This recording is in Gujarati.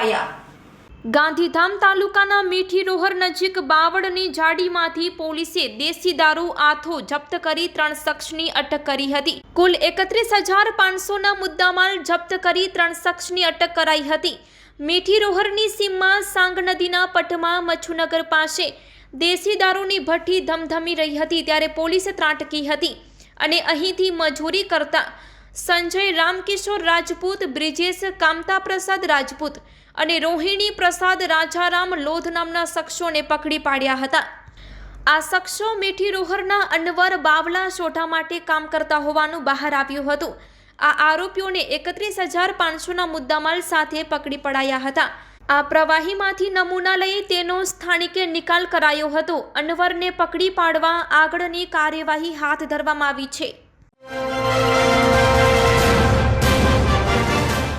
ઝડપાયા। ગાંધીધામ તાલુકાના મીઠી રોહર નજીક બાવળની ઝાડીમાંથી પોલીસે દેશી દારૂ આથો જપ્ત કરી 3 શખ્સની અટક કરી હતી। કુલ 31,500ના મુદ્દામાલ જપ્ત કરી 3 શખ્સની અટક કરાઈ હતી। મીઠી રોહરની સીમમાં સાંગ નદીના પટમાં મચ્છુનગર પાસે દેશી દારૂની ભઠ્ઠી ધમધમી રહી હતી ત્યારે પોલીસે ત્રાટકી હતી અને અહીંથી મજૂરી કરતા સંજય રામકિશોર રાજપૂત, બ્રિજેશ કામતા પ્રસાદ રાજપૂત અને રોહિણી પ્રસાદ રાજારામ લોધ નામના શખ્સોને પકડી પાડ્યા હતા। આ શખ્સો મીઠી રોહરના અનવર બાવલા શોધવા માટે કામ કરતા હોવાનું બહાર આવ્યું હતું। આ આરોપીઓને 31,500ના મુદ્દામાલ સાથે પકડી પડાયા હતા। આ પ્રવાહીમાંથી નમૂના લઈ તેનો સ્થાનિકે નિકાલ કરાયો હતો। અનવરને પકડી પાડવા આગળની કાર્યવાહી હાથ ધરવામાં આવી છે।